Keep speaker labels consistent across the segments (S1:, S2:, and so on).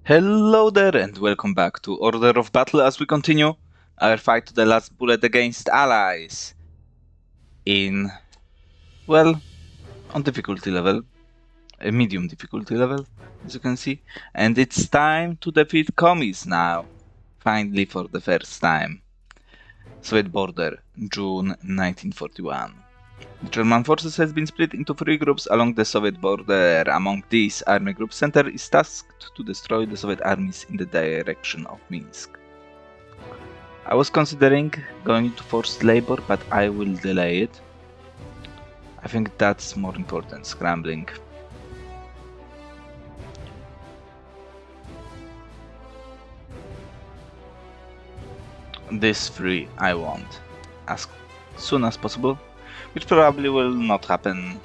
S1: Hello there and welcome back to Order of Battle as we continue our fight to the last bullet against allies in, well, on difficulty level, a medium difficulty level, as you can see. And it's time to defeat commies now, finally for the first time. Soviet border, June 1941. The German forces has been split into 3 groups along the Soviet border. Among these, Army Group Center is tasked to destroy the Soviet armies in the direction of Mińsk. I was considering going into forced labor, but I will delay it. I think that's more important, scrambling. This 3 I want as soon as possible, which probably will not happen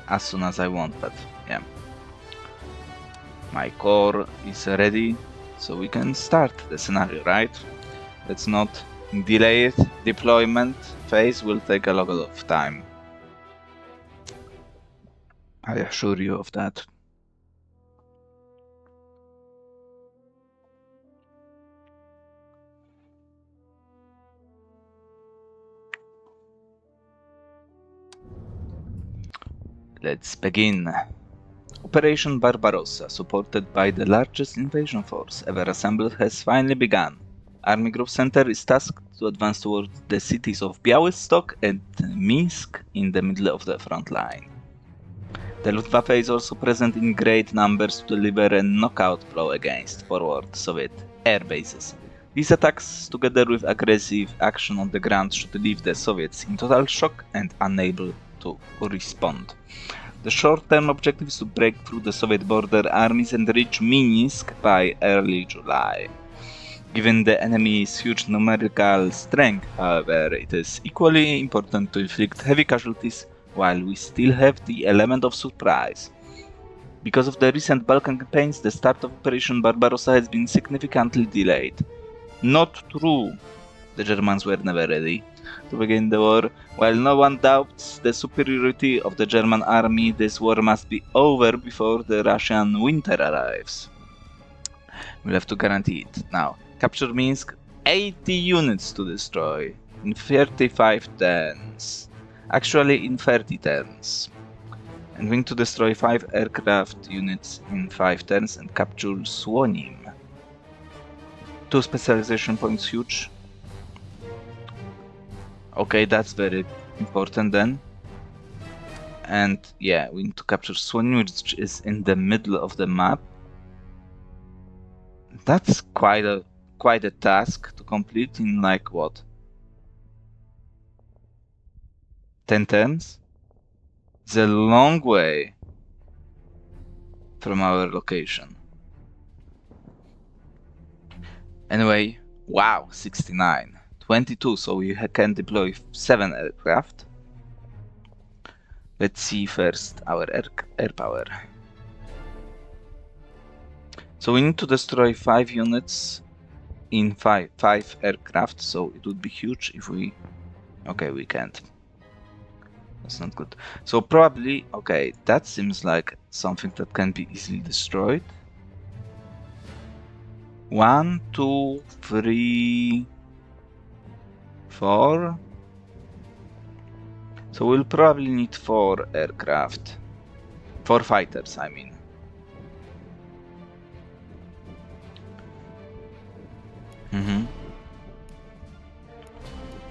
S1: as soon as I want, but yeah. My core is ready, so we can start the scenario, right? Let's not delay it. Deployment phase will take a lot of time. I assure you of that. Let's begin. Operation Barbarossa, supported by the largest invasion force ever assembled, has finally begun. Army Group Center is tasked to advance towards the cities of Białystok and Mińsk in the middle of the front line. The Luftwaffe is also present in great numbers to deliver a knockout blow against forward Soviet air bases. These attacks, together with aggressive action on the ground, should leave the Soviets in total shock and unable to respond. The short-term objective is to break through the Soviet border armies and reach Mińsk by early July. Given the enemy's huge numerical strength, however, it is equally important to inflict heavy casualties while we still have the element of surprise. Because of the recent Balkan campaigns, the start of Operation Barbarossa has been significantly delayed. Not true. The Germans were never ready to begin the war. While no one doubts the superiority of the German army, this war must be over before the Russian winter arrives. We'll have to guarantee it. Now, capture Mińsk, 80 units to destroy in 35 turns. Actually, in 30 turns. And we need to destroy 5 aircraft units in 5 turns and capture Słonim. 2 specialization points, huge. Okay, that's very important then. And yeah, we need to capture Słonim, which is in the middle of the map. That's quite a task to complete in like what? 10 turns? It's a long way from our location. Anyway, wow, 69. 22, so we can deploy 7 aircraft. Let's see first our air power. So we need to destroy 5 units in 5 aircraft, so it would be huge if we... Okay, we can't. That's not good. So probably, okay, that seems like something that can be easily destroyed. 1, 2, 3, 4. So we'll probably need 4 aircraft. 4 fighters, I mean.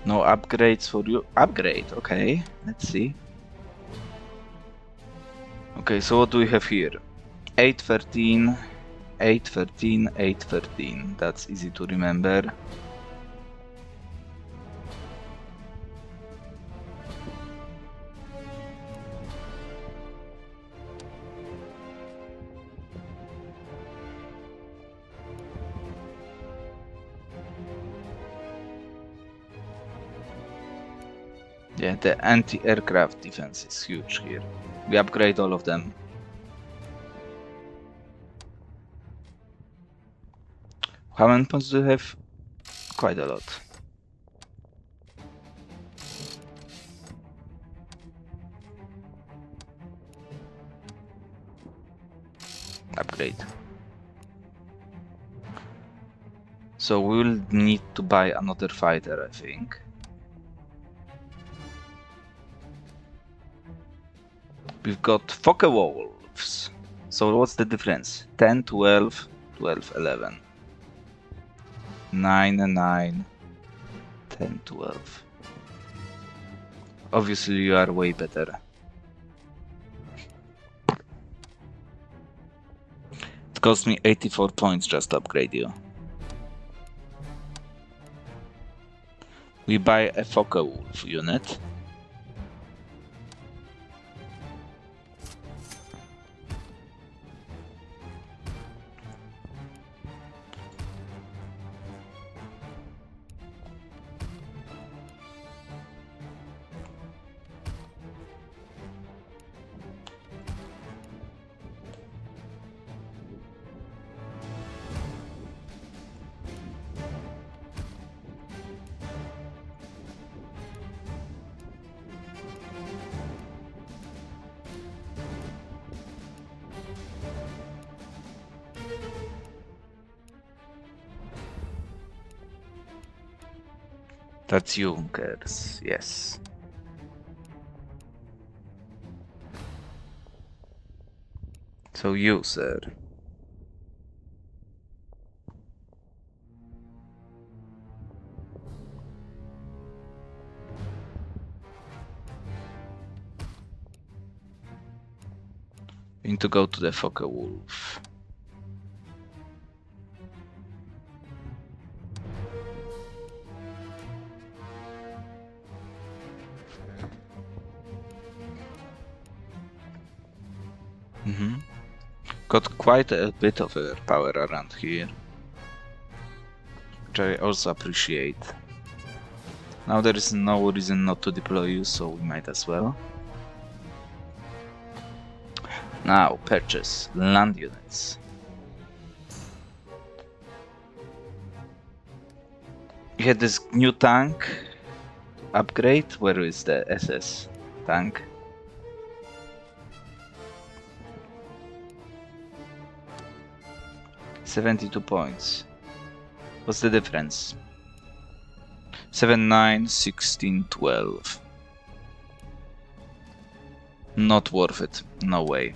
S1: No upgrades for you. Upgrade, okay. Let's see. Okay, so what do we have here? 813, 813, 813. That's easy to remember. Yeah, the anti-aircraft defense is huge here. We upgrade all of them. How many points do we have? Quite a lot. Upgrade. So we will need to buy another fighter, I think. We've got Focke Wolves. So what's the difference? 10, 12, 12, 11. 9 and 9. 10, 12. Obviously you are way better. It cost me 84 points just to upgrade you. We buy a Focke Wolf unit. That's Junkers, yes. So you, sir. We need to go to the Focke Wolf. Got quite a bit of power around here, which I also appreciate. Now there is no reason not to deploy you, so we might as well. Now, purchase land units. You had this new tank upgrade. Where is the SS tank? $72 points. What's the difference? 7, 9, 16, 12. Not worth it. No way.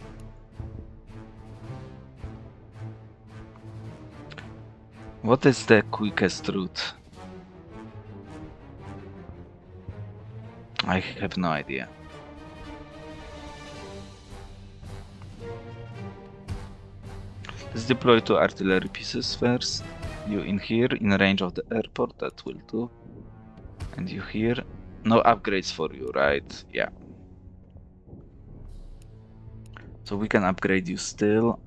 S1: What is the quickest route? I have no idea. Let's deploy 2 artillery pieces first. You in here, in range of the airport, that will do. And you here. No upgrades for you, right? Yeah. So we can upgrade you still.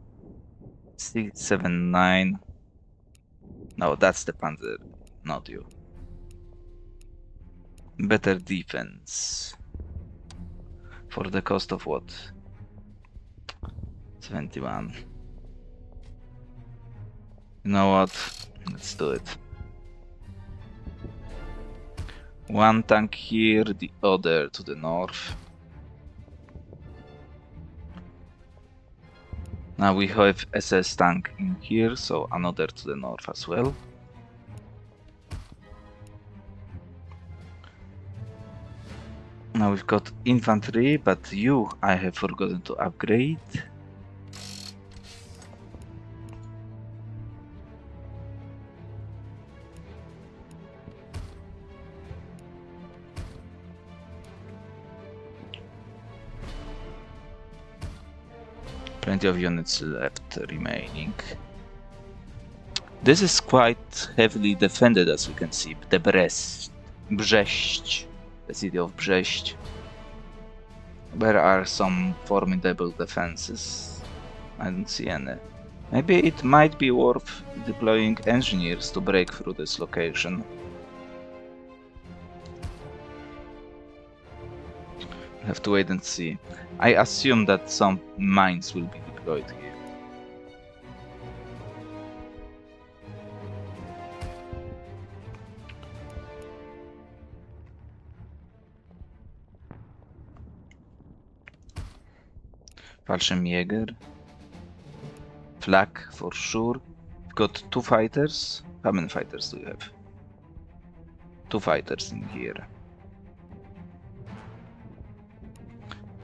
S1: 6, 7, 9. No, that's the Panzer, not you. Better defense. For the cost of what? 71. You know what? Let's do it. 1 tank here, the other to the north. Now we have SS tank in here, so another to the north as well. Now we've got infantry, but you I have forgotten to upgrade. Plenty of units left remaining. This is quite heavily defended, as we can see. The Brest, the city of Brest. Where are some formidable defenses? I don't see any. Maybe it might be worth deploying engineers to break through this location. We'll have to wait and see. I assume that some mines will be deployed here. Fallschirmjäger. Flak for sure. We've got 2 fighters. How many fighters do you have? 2 fighters in here.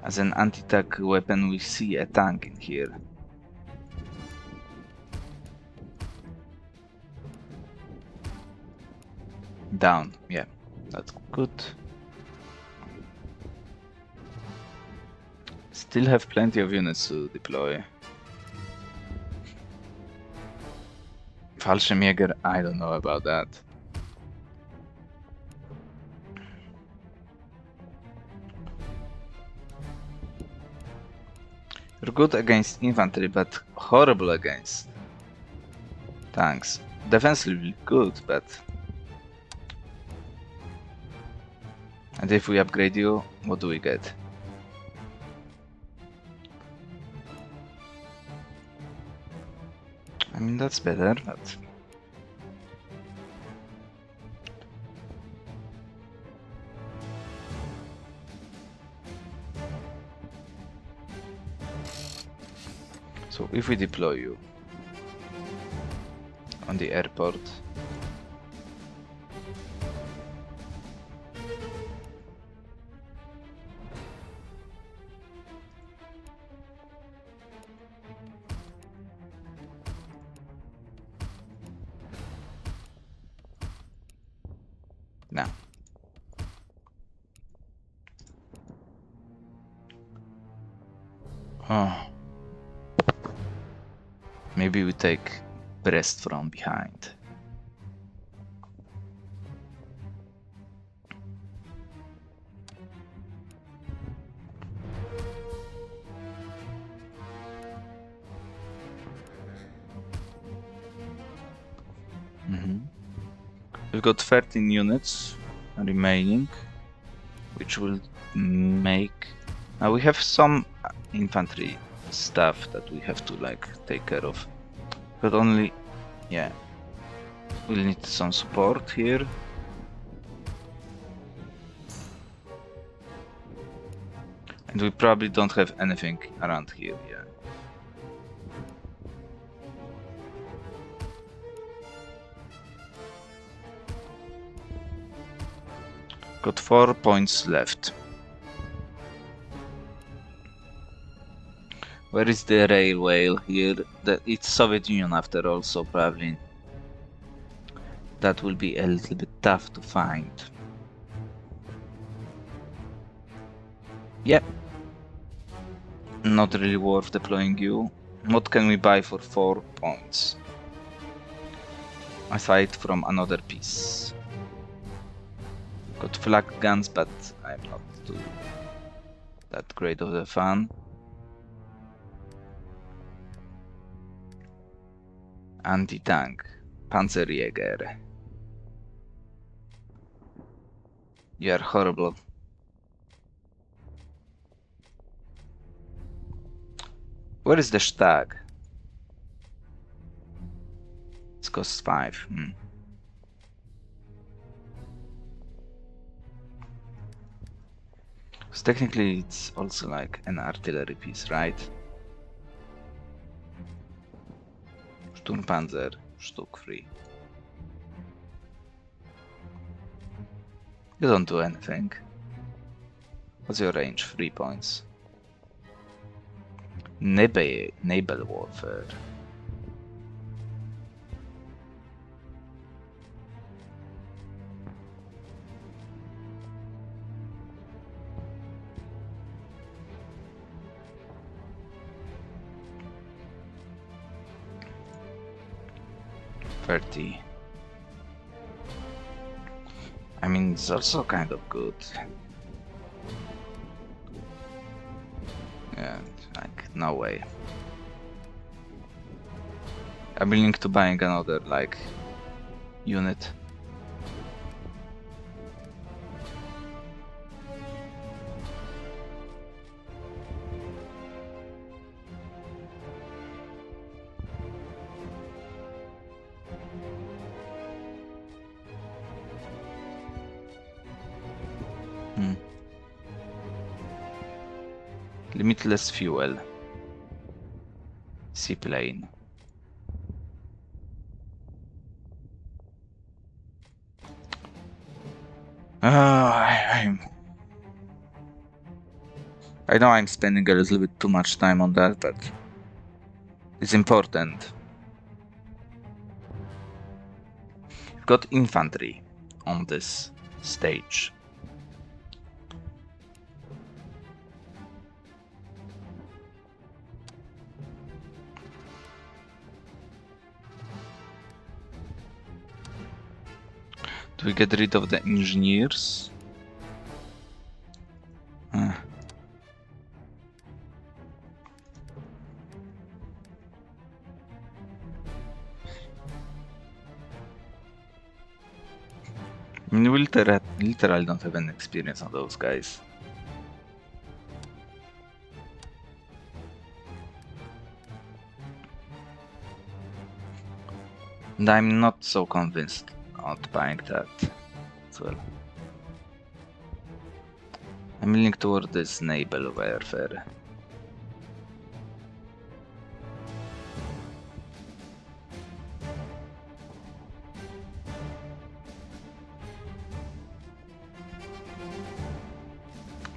S1: As an anti-tank weapon, we see a tank in here. Down, yeah, that's good. Still have plenty of units to deploy. Fallschirmjäger, I don't know about that. You're good against infantry, but horrible against tanks. Defensively good, but... And if we upgrade you, what do we get? I mean, that's better, but... So if we deploy you on the airport, now. Oh. Maybe we take Brest from behind. We've got 13 units remaining, which will make... Now we have some infantry stuff that we have to like take care of, but only, yeah, we'll need some support here. And we probably don't have anything around here, yeah. Got 4 points left. Where is the railway here? It's Soviet Union after all, so probably that will be a little bit tough to find. Yep. Not really worth deploying you. What can we buy for 4 points? Aside from another piece. Got flak guns, but I'm not too that great of the fun. Anti-tank, Panzerjäger. You are horrible. Where is the Stag? It costs 5. Because technically it's also like an artillery piece, right? Sturmpanzer, Stuk free. You don't do anything. What's your range? 3 points. Naval warfare. I mean, it's also kind of good. Yeah, like, no way. I'm willing to buying another, like, unit. Limitless fuel. Seaplane. I know I'm spending a little bit too much time on that, but it's important. We've got infantry on this stage. Do we get rid of the engineers? I mean, we literally don't have any experience on those guys. And I'm not so convinced about buying that as well. I'm leaning toward this naval warfare.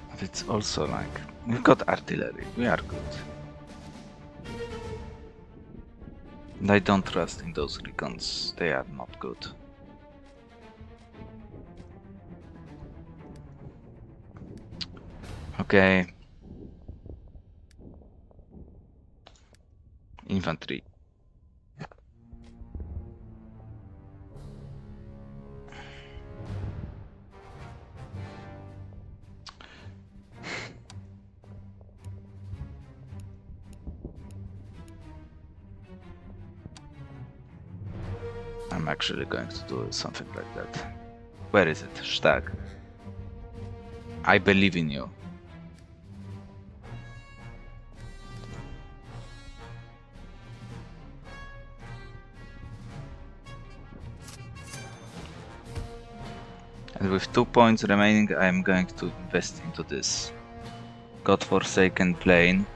S1: But it's also like, we've got artillery, we are good. And I don't trust in those recons, they are not good. Okay. Infantry. I'm actually going to do something like that. Where is it? Stag. I believe in you. And with 2 points remaining, I'm going to invest into this godforsaken plane.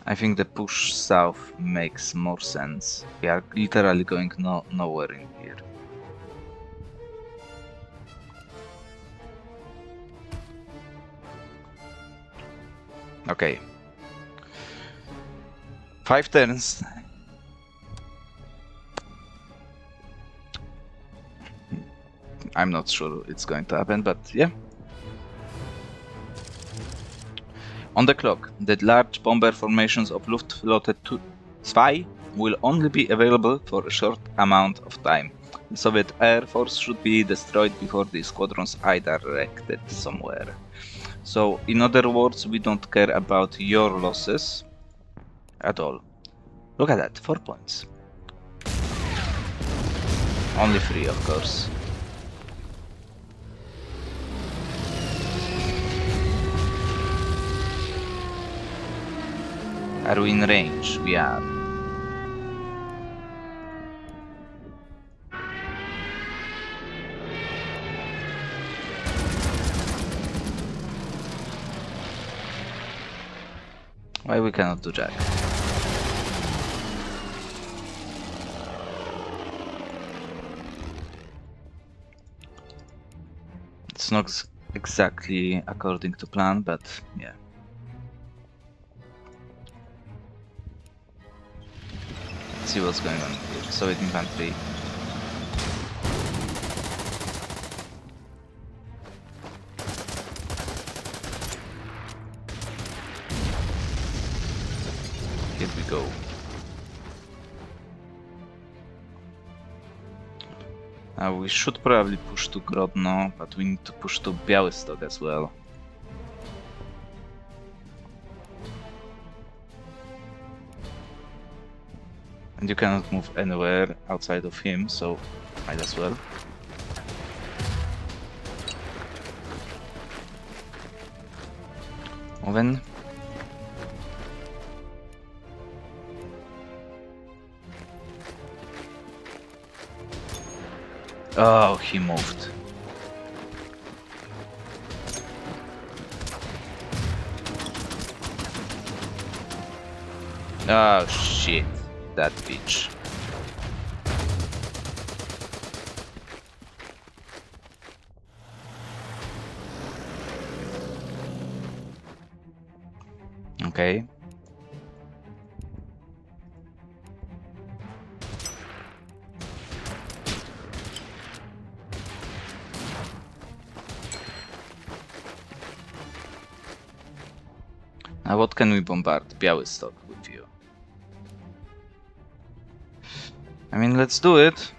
S1: I think the push south makes more sense. We are literally going nowhere in here. Okay. 5 turns. I'm not sure it's going to happen, but yeah. On the clock, the large bomber formations of Luftflotte 2 will only be available for a short amount of time. The Soviet Air Force should be destroyed before the squadrons are directed somewhere. So, in other words, we don't care about your losses at all. Look at that, 4 points. Only 3, of course. Are we in range? We are. Why we cannot do jack? It's not exactly according to plan, but yeah. See what's going on here. Soviet infantry. Here we go. We should probably push to Grodno, but we need to push to Białystok as well. And you cannot move anywhere outside of him, so might as well. Moving. Oh, he moved. Oh shit. That bitch. Okay. Now what can we bombard? Białystok with you. I mean, let's do it.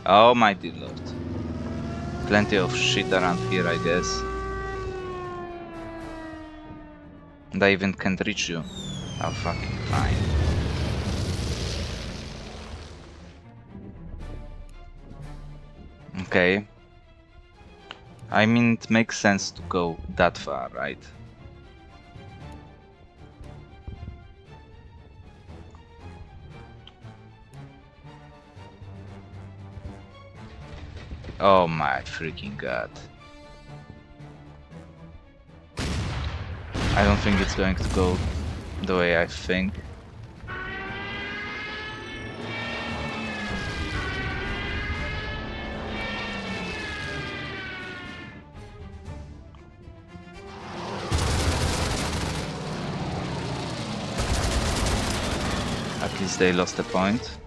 S1: Oh my dear lord. Plenty of shit around here, I guess. And I even can't reach you. Oh, fucking fine. Okay. I mean, it makes sense to go that far, right? Oh my freaking god. I don't think it's going to go the way I think. At least they lost a point.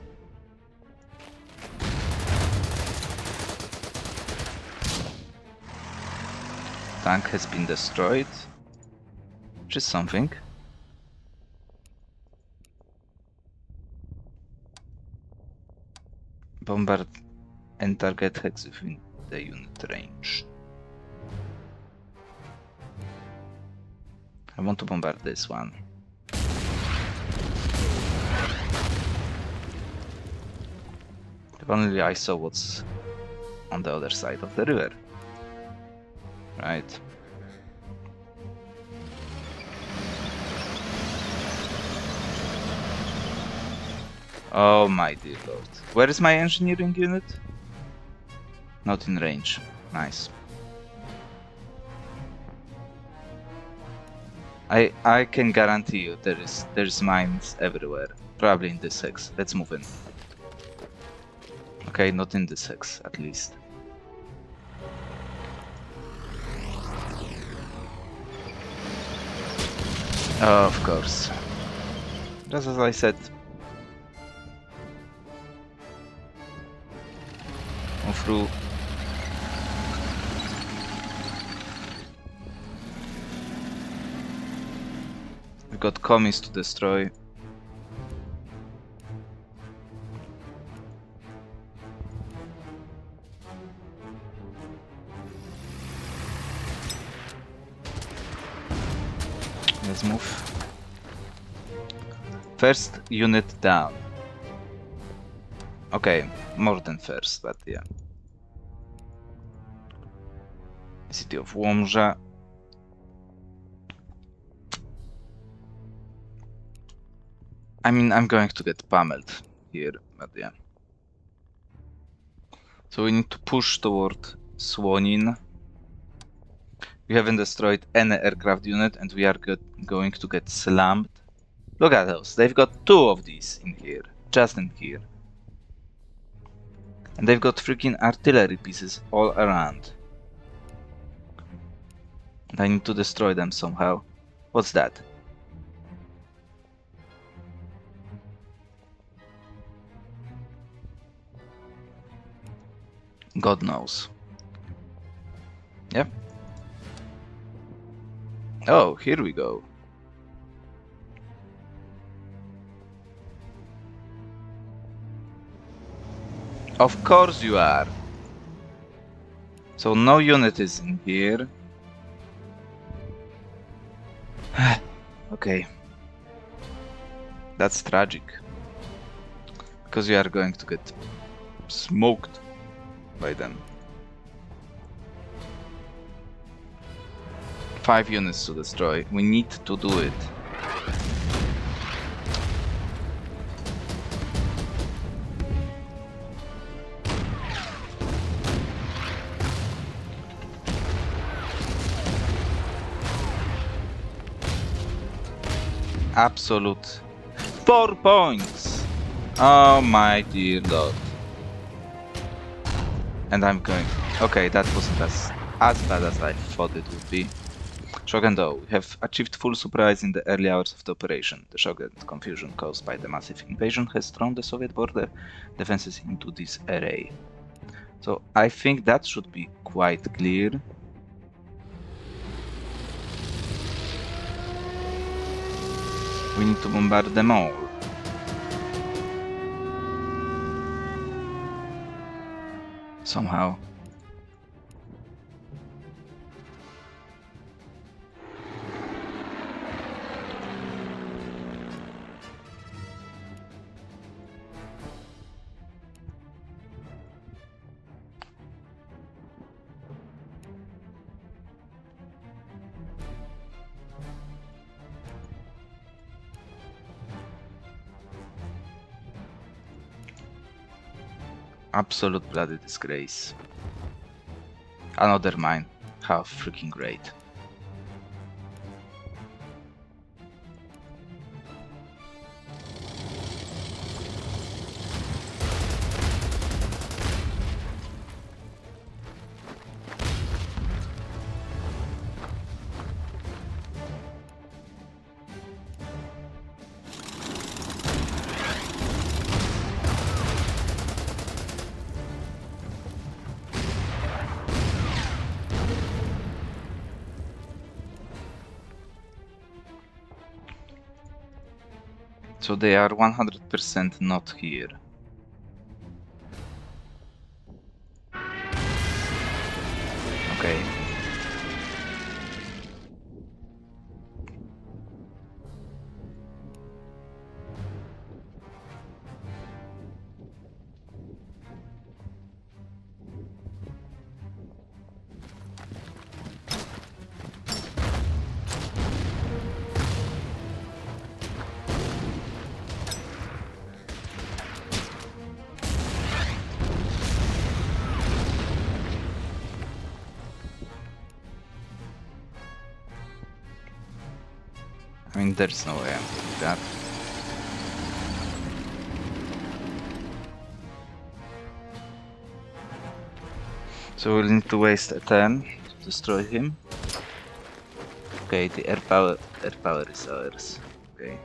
S1: Tank has been destroyed, which is something. Bombard and target hex within the unit range. I want to bombard this one. If only I saw what's on the other side of the river. Right. Oh my dear lord. Where is my engineering unit? Not in range. Nice. I can guarantee you there's mines everywhere. Probably in this hex. Let's move in. Okay, not in this hex, at least. Oh, of course. Just as I said. Move through. We've got commies to destroy. Let's move. First unit down. Okay, more than first, but yeah. City of Łomża. I mean, I'm going to get pummeled here, but yeah. So we need to push toward Słonin. We haven't destroyed any aircraft unit and we are going to get slammed. Look at those, they've got 2 of these in here, just in here. And they've got freaking artillery pieces all around. And I need to destroy them somehow. What's that? God knows. Yep. Oh, here we go. Of course you are. So no unit is in here. Okay. That's tragic. Because you are going to get smoked by them. 5 units to destroy. We need to do it. Absolute 4 points. Oh my dear lord. And I'm going. Okay, that wasn't as bad as I thought it would be. Shock and awe. We have achieved full surprise in the early hours of the operation. The shock and confusion caused by the massive invasion has thrown the Soviet border defenses into disarray. So I think that should be quite clear. We need to bombard them all. Somehow. Absolute bloody disgrace. Another mine. How freaking great. So they are 100% not here. Okay. I mean, there's no way I'm doing that. So we'll need to waste a turn to destroy him. Okay, the air power is ours. Okay.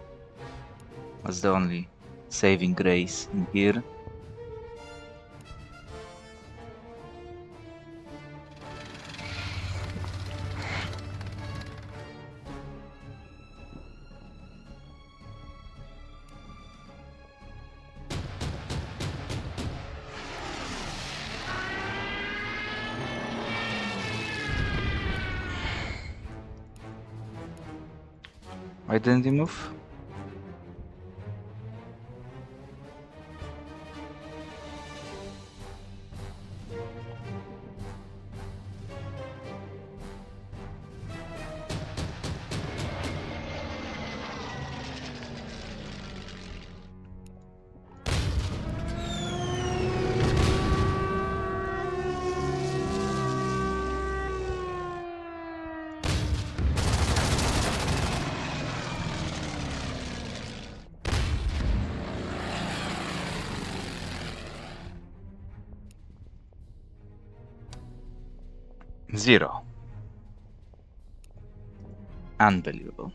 S1: That's the only saving grace in here. Why didn't he move? Zero. Unbelievable.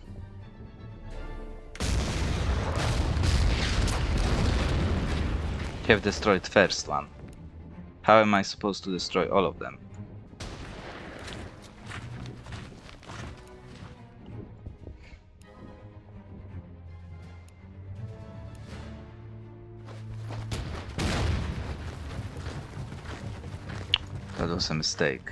S1: Have destroyed first one. How am I supposed to destroy all of them? That was a mistake.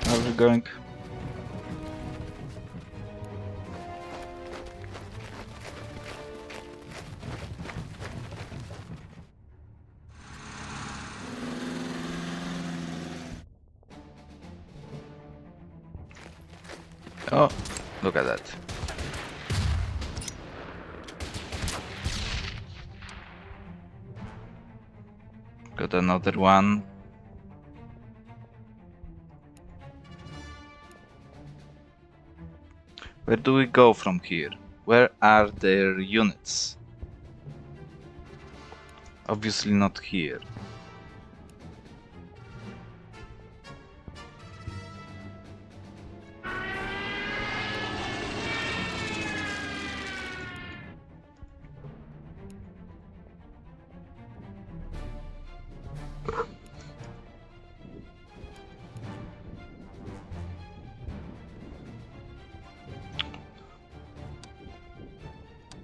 S1: How's it going? Oh, look at that. Got another one. Where do we go from here? Where are their units? Obviously not here.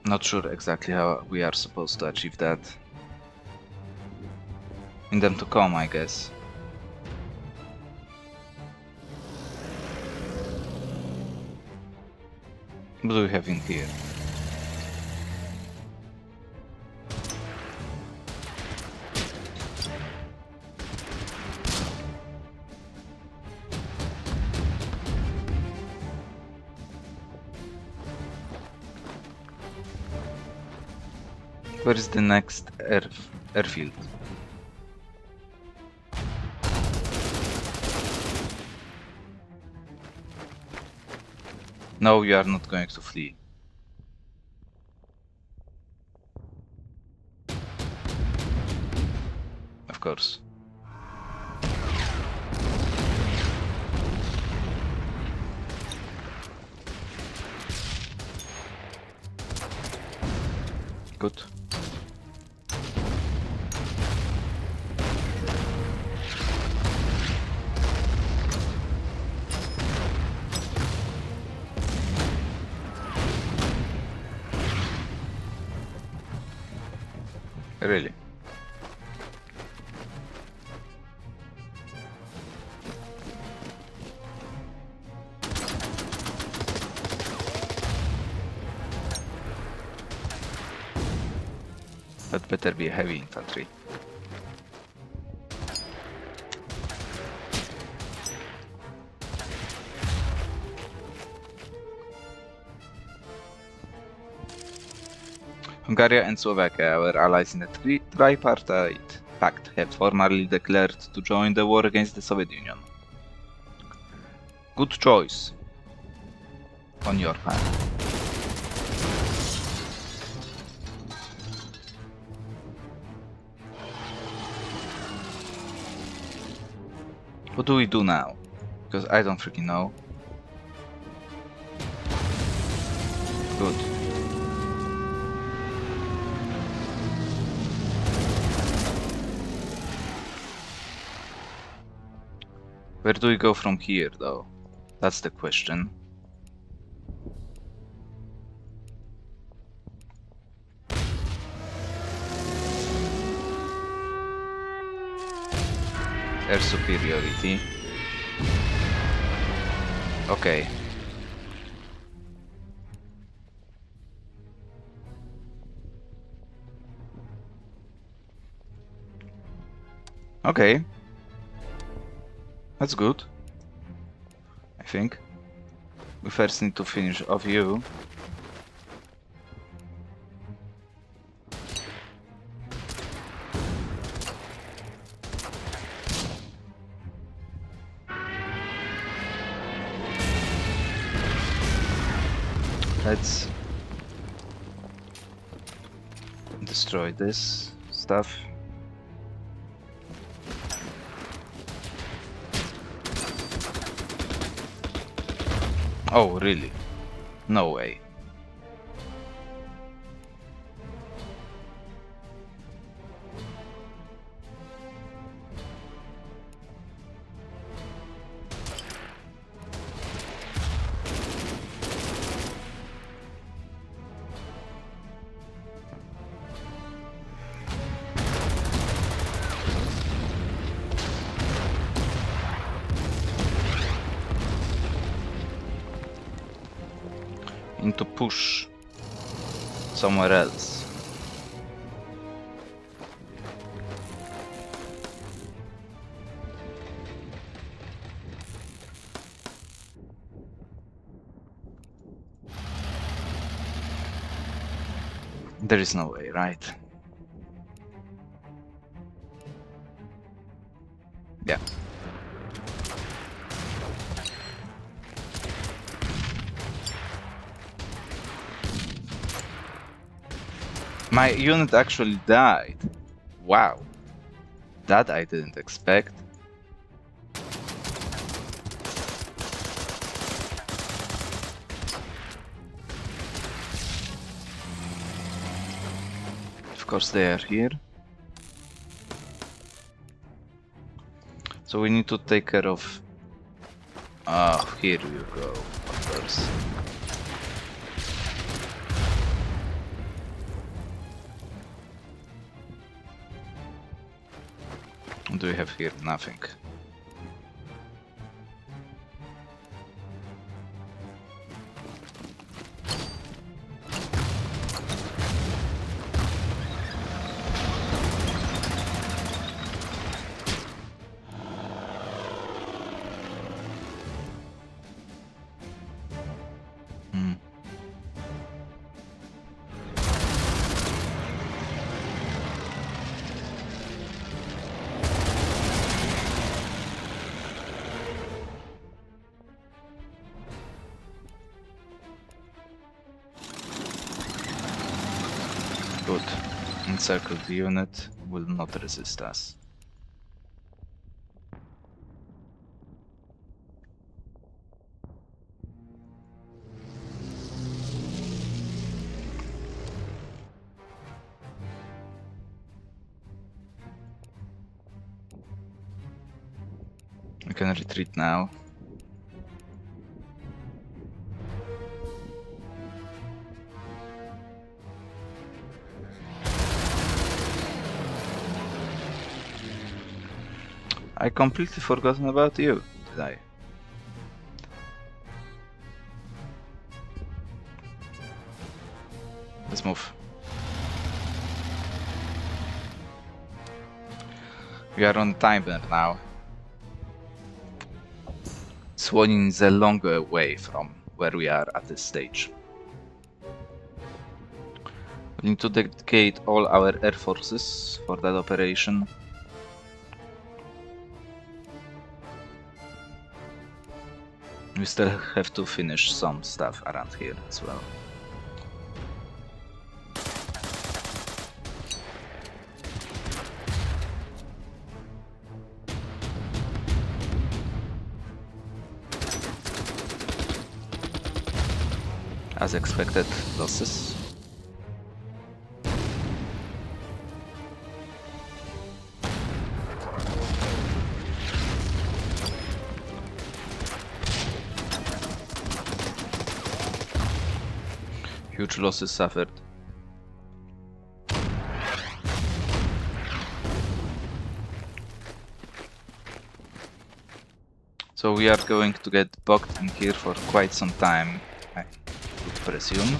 S1: Not sure exactly how we are supposed to achieve that. In them to come, I guess. What do we have in here? Where is the next airfield? No, you are not going to flee. Of course. Good. Really? That better be heavy infantry. Hungary and Slovakia were allies in the Tripartite Pact, have formally declared to join the war against the Soviet Union. Good choice on your part. What do we do now? Because I don't freaking know. Good. Where do we go from here, though? That's the question. Air superiority. Okay. Okay. That's good. I think. We first need to finish off you. Let's destroy this stuff. Oh, really? No way. To push somewhere else. There is no way, right? Yeah. My unit actually died. Wow. That I didn't expect. Of course they are here. So we need to take care of... Oh, here you go, of course. What do we have here? Nothing. Good. Encircled unit will not resist us. We can retreat now. I completely forgotten about you, did I? Let's move. We are on timer now. Swanning is a long way from where we are at this stage. We need to dedicate all our air forces for that operation. We still have to finish some stuff around here as well. As expected, losses. Huge losses suffered. So we are going to get bogged in here for quite some time, I would presume.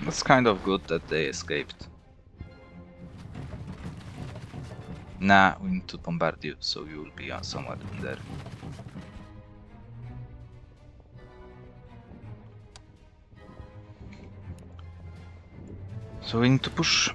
S1: That's kind of good that they escaped. Nah, we need to bombard you, so you will be somewhere in there. So we need to push.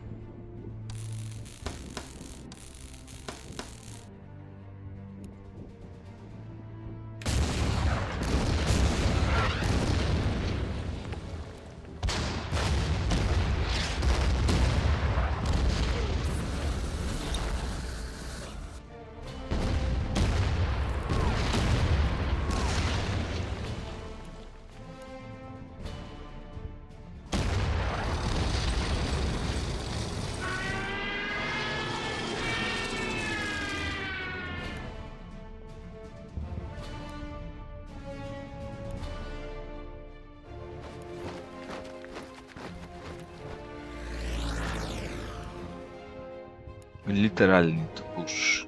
S1: We literally need to push.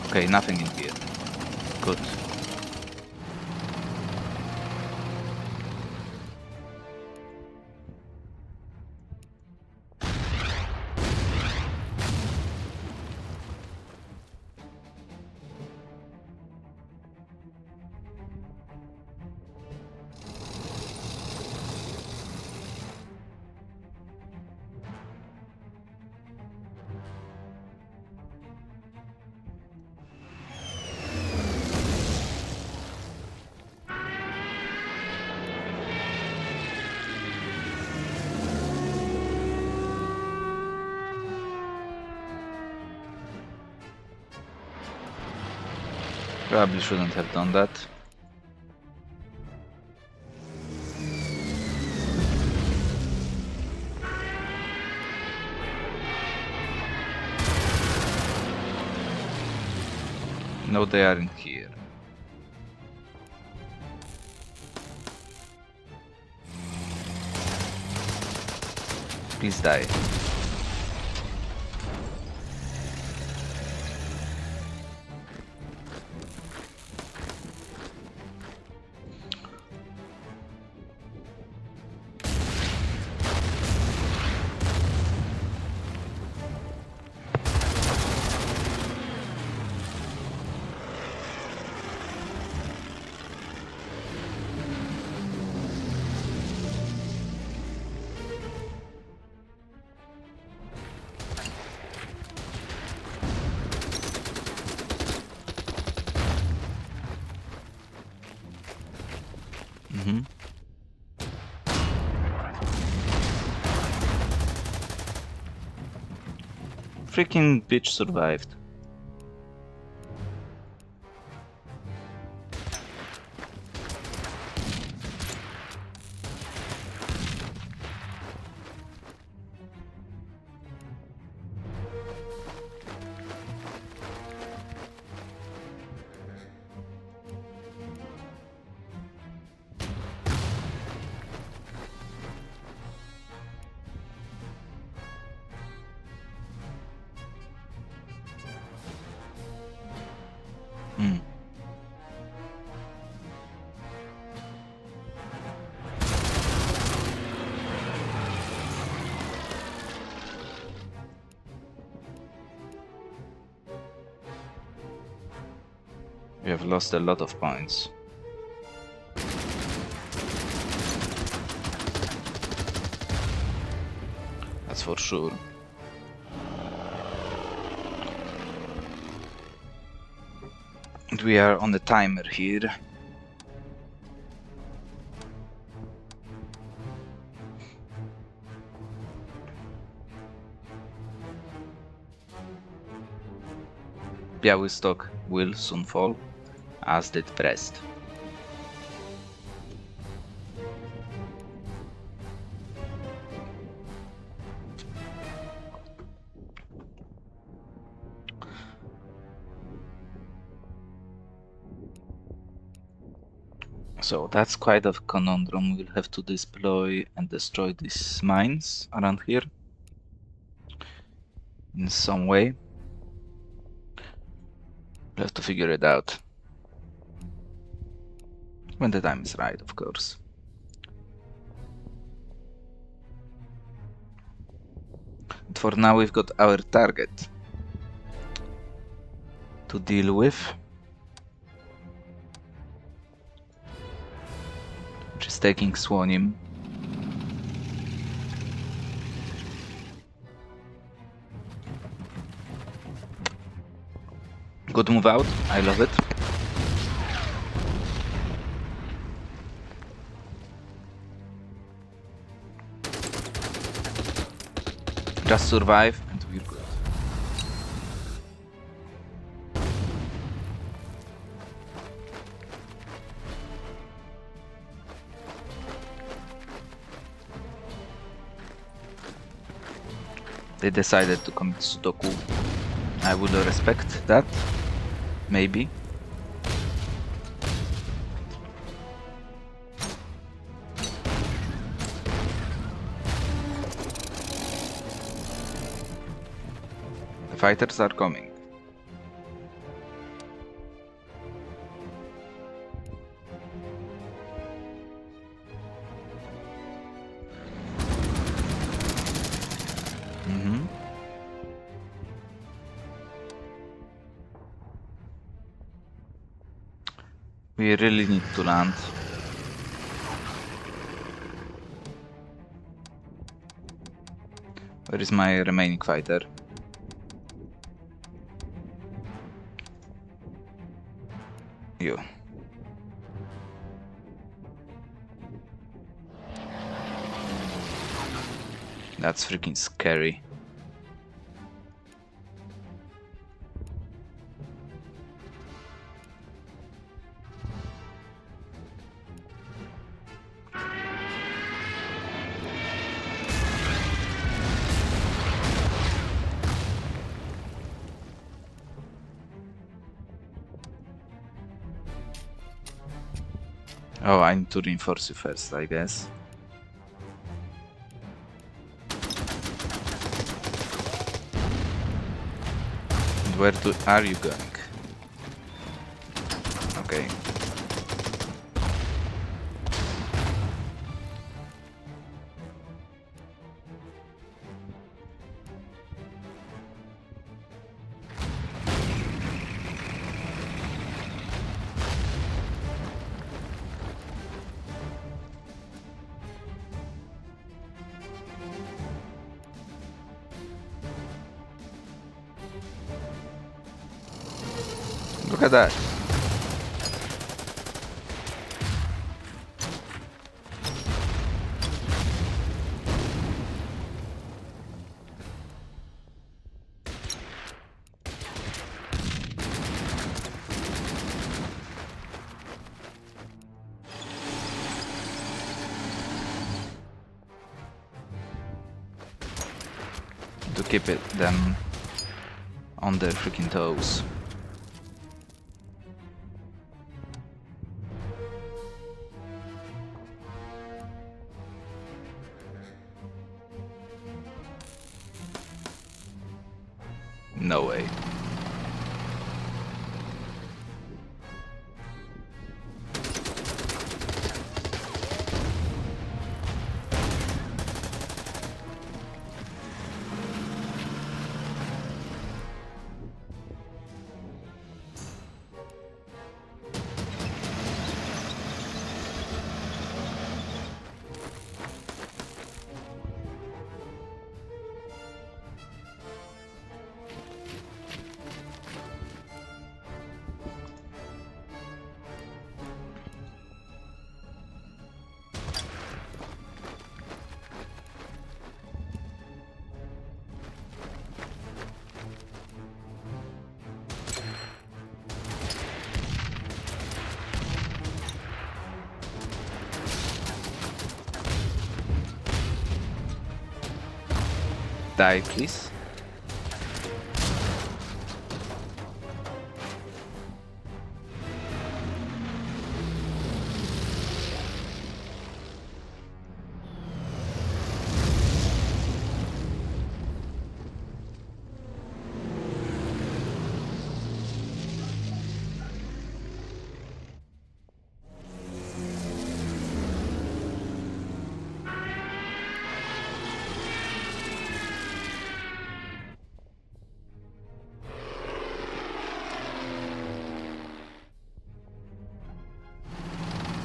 S1: Okay, nothing in here. Good. Probably shouldn't have done that. No, they aren't here. Please die. Freaking bitch survived. We have lost a lot of points. That's for sure. And we are on the timer here. Białystok will soon fall, as did Brest. So that's quite a conundrum. We'll have to deploy and destroy these mines around here in some way. We'll have to figure it out. When the time is right, of course. And for now we've got our target to deal with, which is taking Słonim. Good move out, I love it. Just survive and we're good. They decided to commit Sudoku. I would respect that. Maybe. The fighters are coming. We really need to land. Where is my remaining fighter? You. That's freaking scary. Oh, I need to reinforce you first, I guess. And where are you going? Okay. Look at that. To keep them on their freaking toes. No way. Die, please.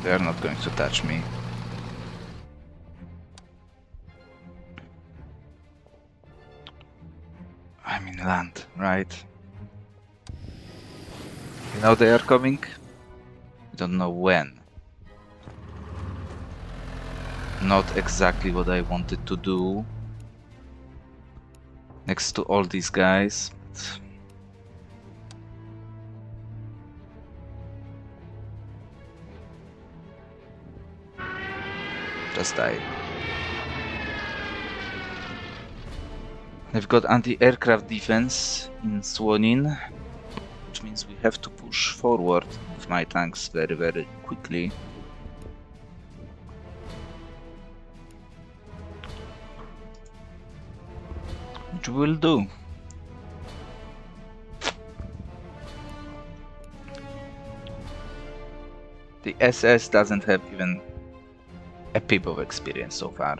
S1: They are not going to touch me. I'm in land, right? You know they are coming? I don't know when. Not exactly what I wanted to do. Next to all these guys. Just die. They've got anti-aircraft defense in Słonin, which means we have to push forward with my tanks very, very quickly. Which we'll do. The SS doesn't have even a pip of experience so far,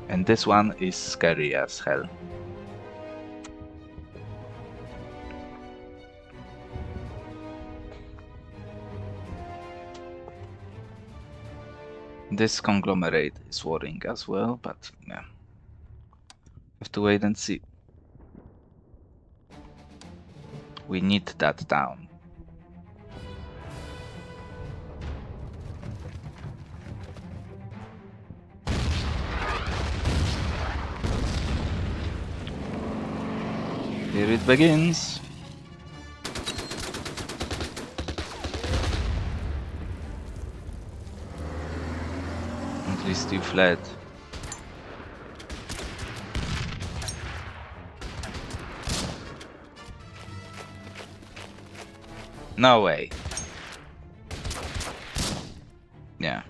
S1: and this one is scary as hell. This conglomerate is worrying as well, but yeah, have to wait and see. We need that town. Here it begins. At least you fled. No way. Yeah.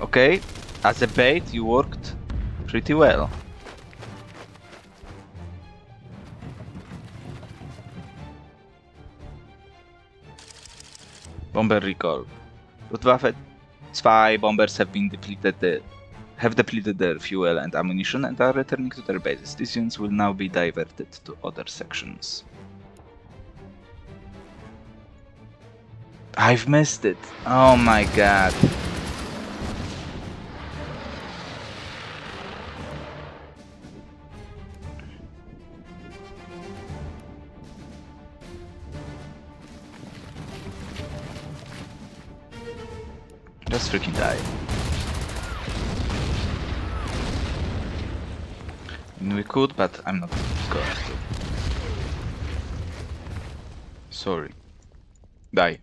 S1: Okay, as a bait, you worked pretty well. Bomber recall. Luftwaffe 2 bombers have depleted their fuel and ammunition and are returning to their bases. These units will now be diverted to other sections. I've missed it. Oh my god. Just freaking die. I mean, we could, but I'm not going to. Sorry. Die.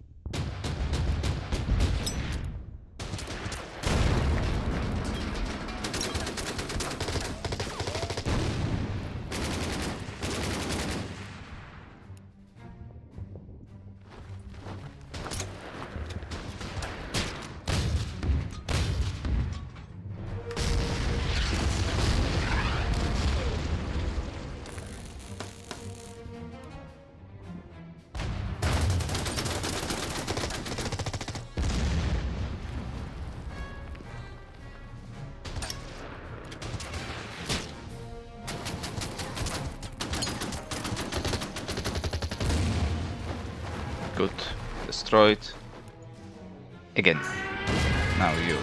S1: Good. Destroyed. Again. Now you.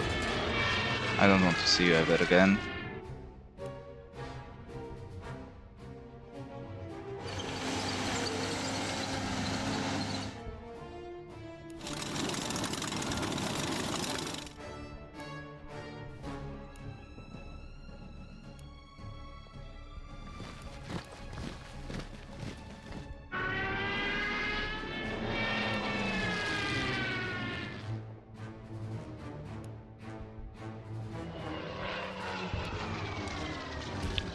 S1: I don't want to see you ever again.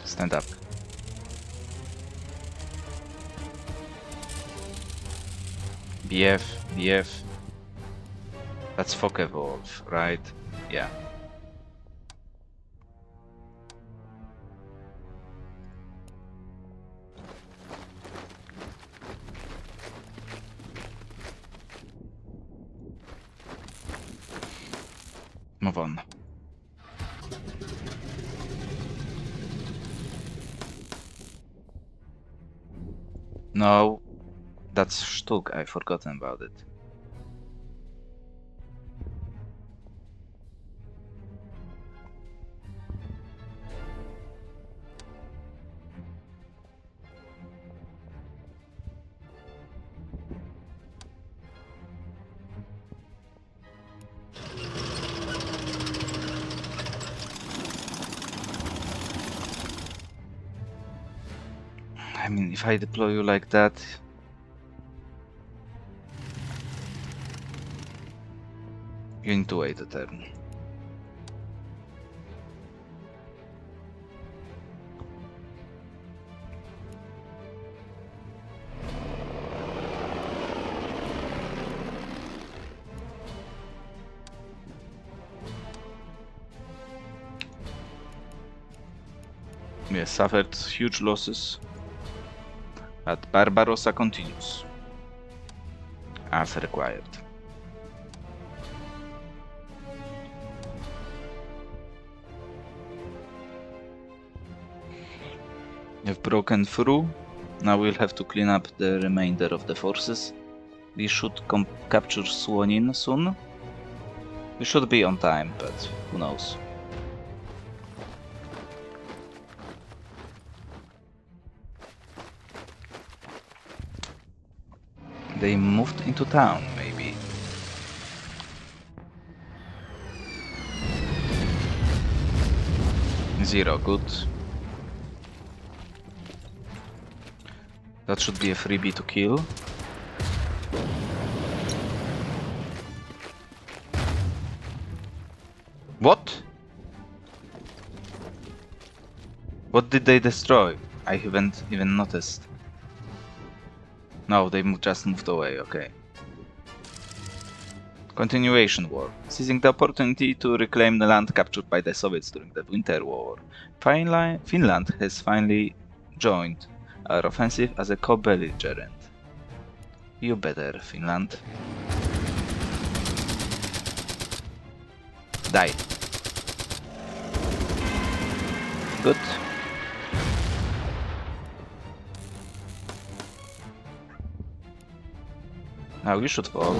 S1: Stand up. BF. That's Fog Evolve, right? Yeah. Move on. No, that's Stuk, I've forgotten about it. I mean, if I deploy you like that... You need to wait a turn. We suffered huge losses, but Barbarossa continues as required. We've broken through. Now we'll have to clean up the remainder of the forces. We should capture Słonin soon. We should be on time, but who knows. They moved into town, maybe. Zero, good. That should be a freebie to kill. What? What did they destroy? I haven't even noticed. No, they just moved away, okay. Continuation War. Seizing the opportunity to reclaim the land captured by the Soviets during the Winter War. Finland has finally joined our offensive as a co-belligerent. You better, Finland. Die. Good. Now you should fall.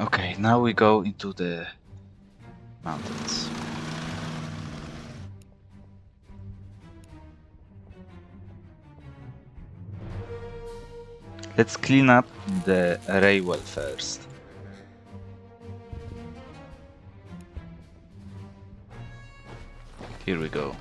S1: Okay, now we go into the mountains. Let's clean up the railway first. Here we go.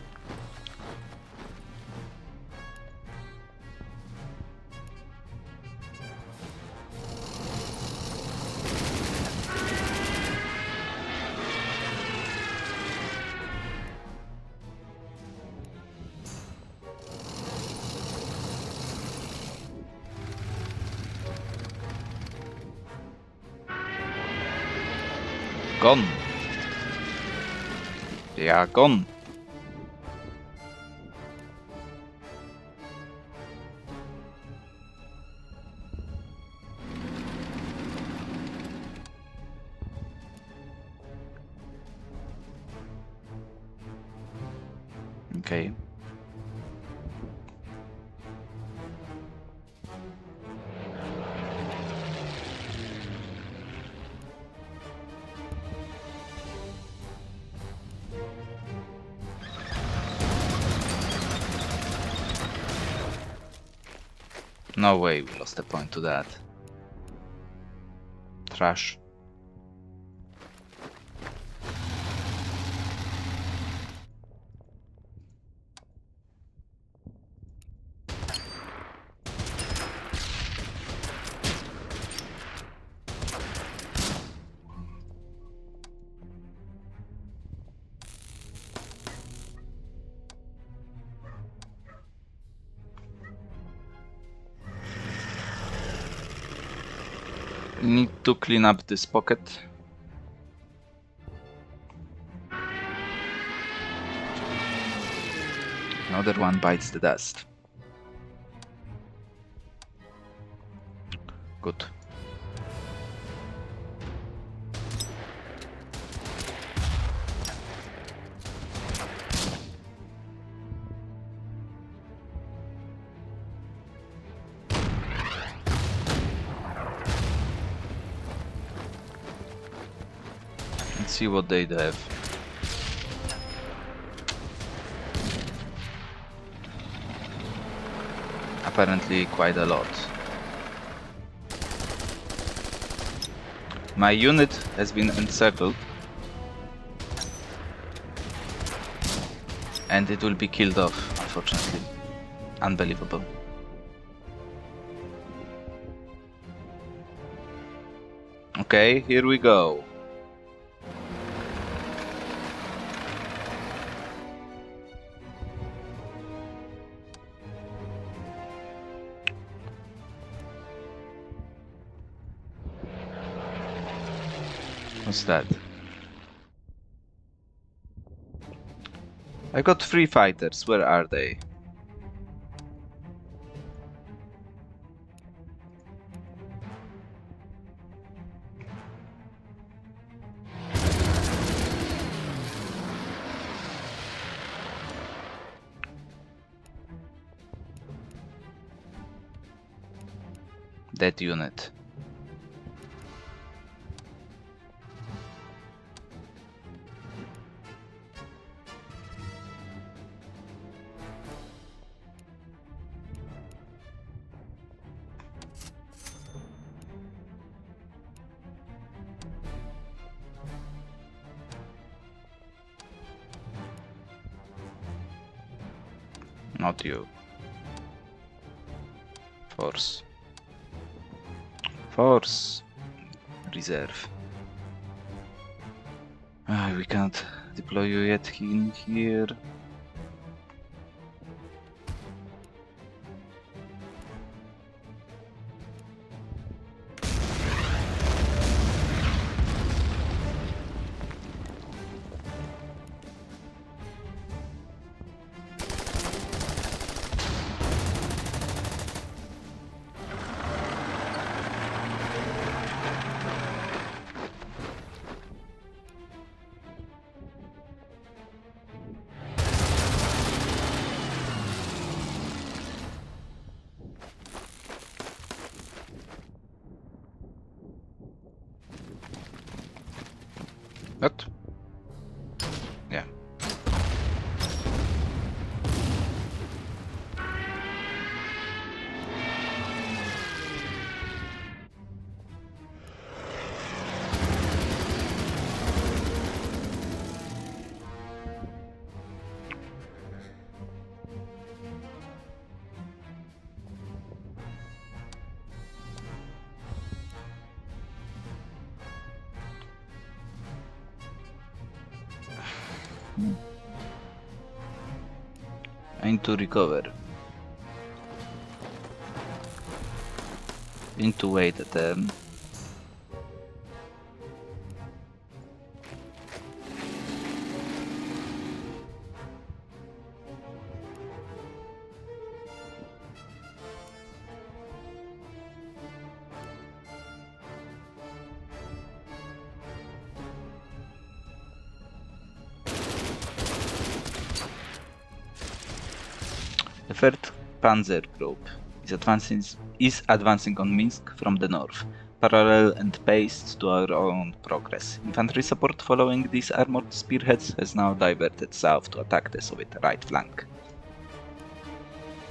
S1: Gone. They are gone. Okay. No way we lost a point to that. Trash. Need to clean up this pocket. Another one bites the dust. Good. Let's see what they have. Apparently quite a lot. My unit has been encircled and it will be killed off, unfortunately. Unbelievable. Okay, here we go. What's that? I got 3 fighters, where are they? That unit. Not you. Force. Force. Reserve. We can't deploy you yet in here. What? Yeah. I need to recover. I need to wait a turn. The third Panzer Group is advancing on Mińsk from the north, parallel and paced to our own progress. Infantry support following these armored spearheads has now diverted south to attack the Soviet right flank.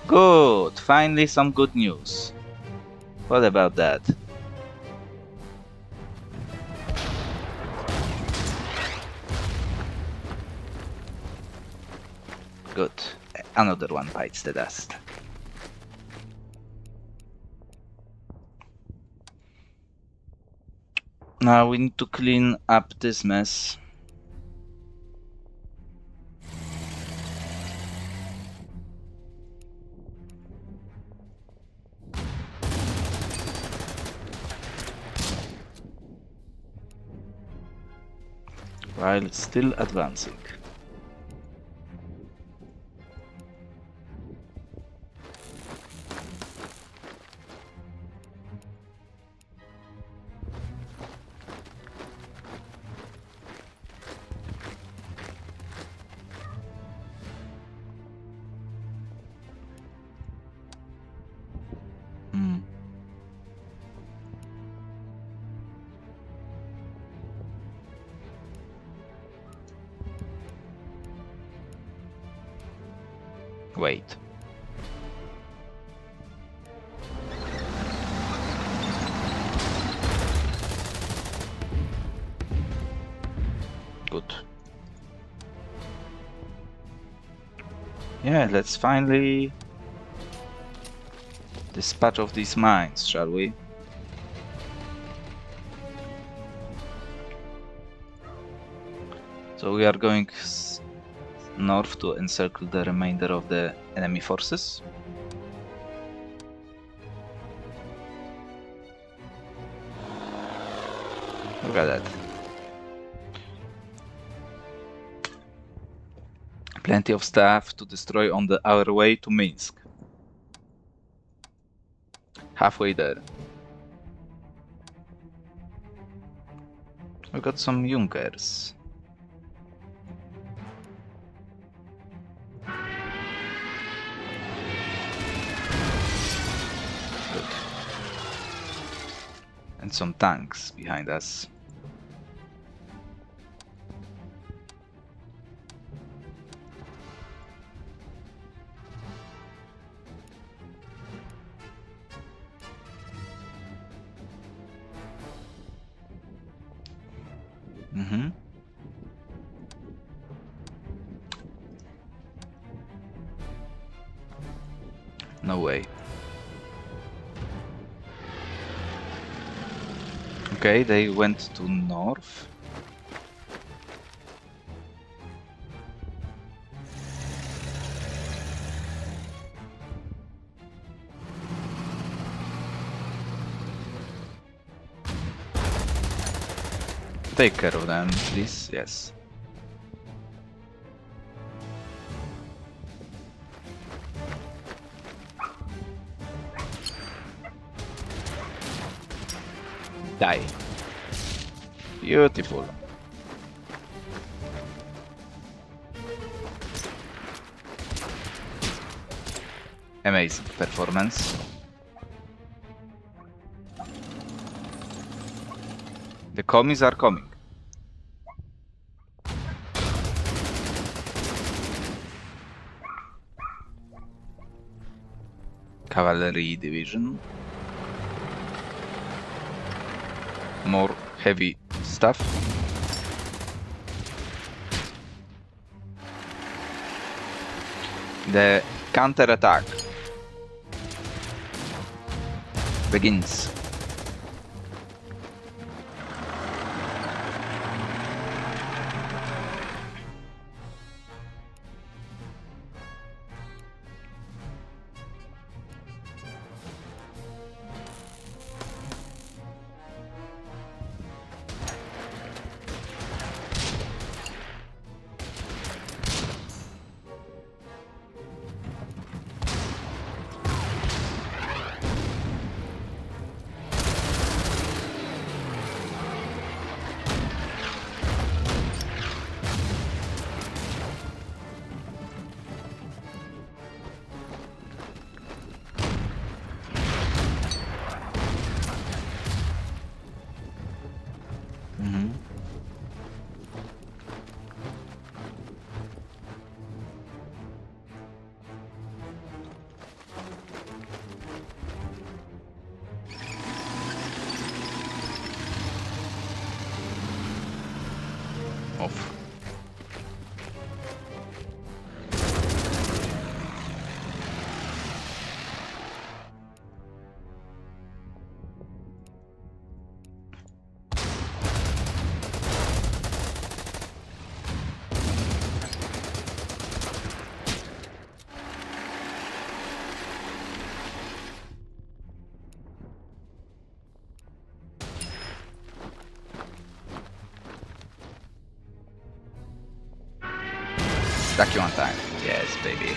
S1: Good! Finally some good news. What about that? Good. Another one bites the dust. Now we need to clean up this mess. While still advancing. Wait. Good. Yeah, let's finally dispatch of these mines, shall we? So we are going north to encircle the remainder of the enemy forces. Look at that. Plenty of stuff to destroy on our way to Mińsk. Halfway there. We got some Junkers. Good. And some tanks behind us. No way. Okay, they went to north. Take care of them, please. Yes. Die. Beautiful. Amazing performance. The commies are coming. Cavalry division. More heavy stuff. The counter-attack begins. Off. Stuck you on time. Yes, baby.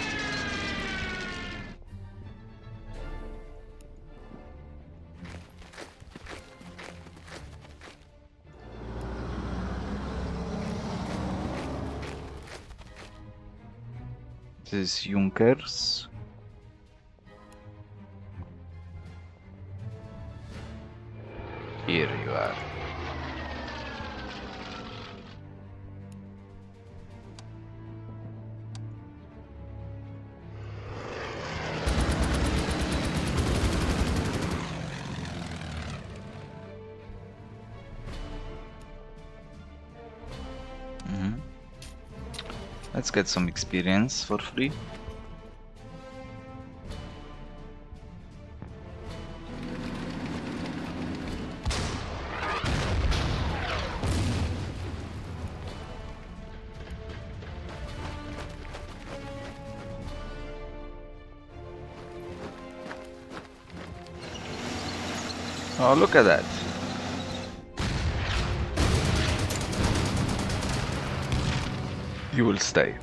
S1: This is Junkers. Here you are. Let's get some experience for free. Oh, look at that. You will stay.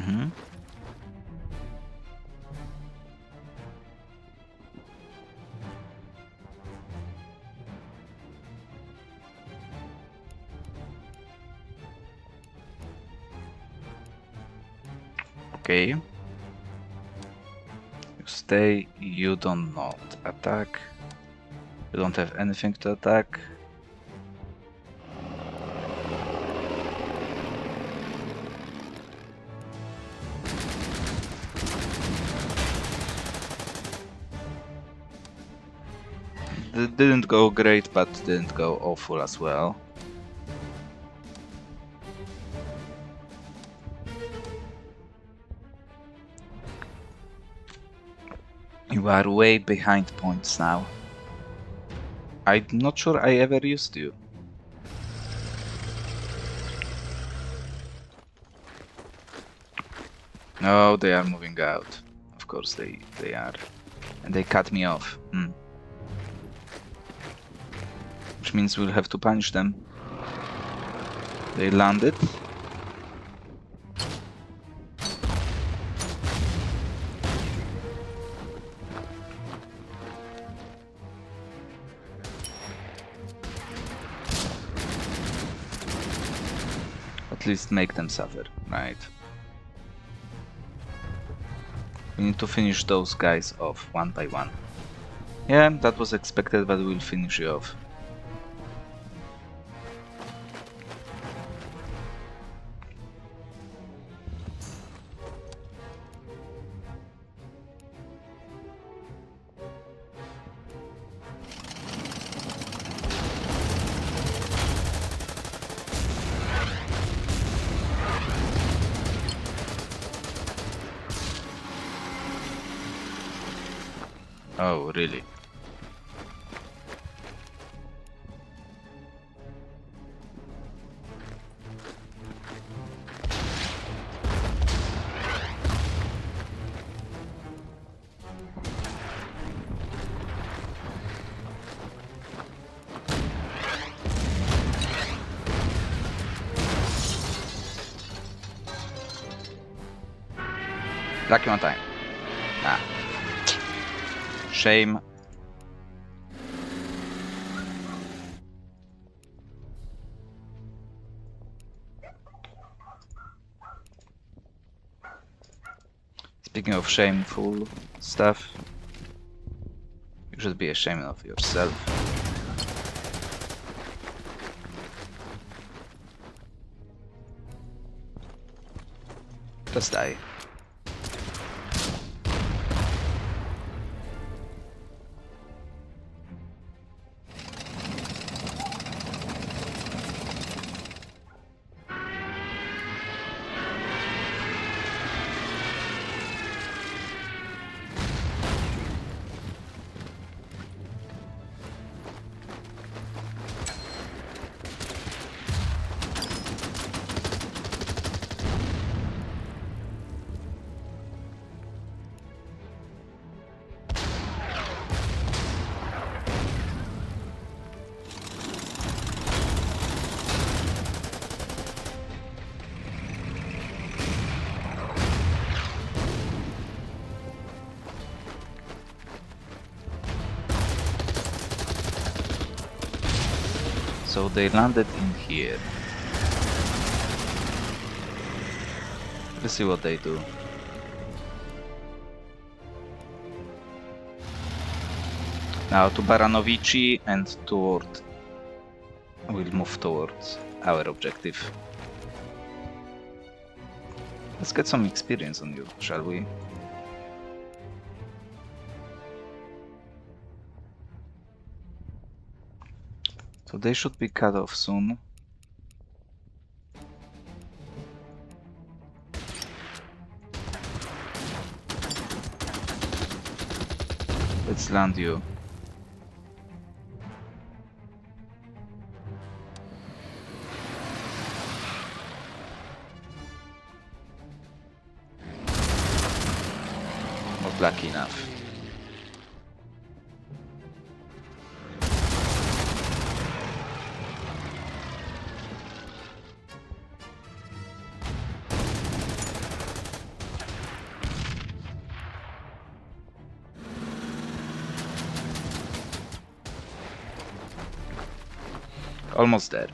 S1: Mm-hmm. Okay. You stay, you don't not attack. You don't have anything to attack. Didn't go great, but didn't go awful as well. You are way behind points now. I'm not sure I ever used you. No, they are moving out. Of course they are. And they cut me off. Which means we'll have to punish them. They landed. At least make them suffer, right? We need to finish those guys off one by one. Yeah, that was expected, but we'll finish you off. Oh, really? Lucky one time. Ah. Shame. Speaking of shameful stuff, you should be ashamed of yourself. Just die. So they landed in here. Let's see what they do. Now to Baranovici and toward... We'll move towards our objective. Let's get some experience on you, shall we? So they should be cut off soon. Let's land you. Not lucky enough. Almost there.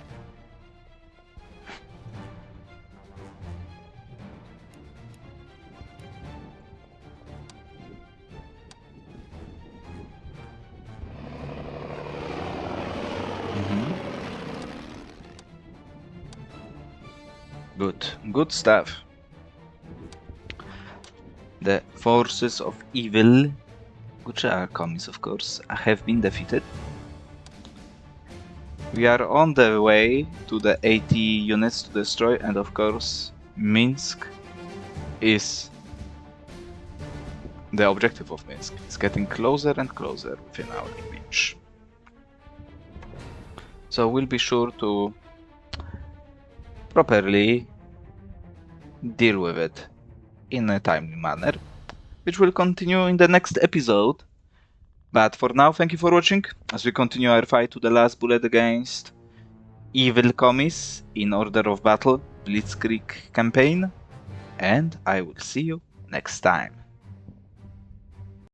S1: Good stuff. The forces of evil, which are commies of course, have been defeated. We are on the way to the 80 units to destroy, and of course Mińsk is the objective of Mińsk. It's getting closer and closer within our reach. So we'll be sure to properly deal with it in a timely manner, which will continue in the next episode. But for now, thank you for watching, as we continue our fight to the last bullet against evil commies in order of battle, Blitzkrieg Campaign, and I will see you next time.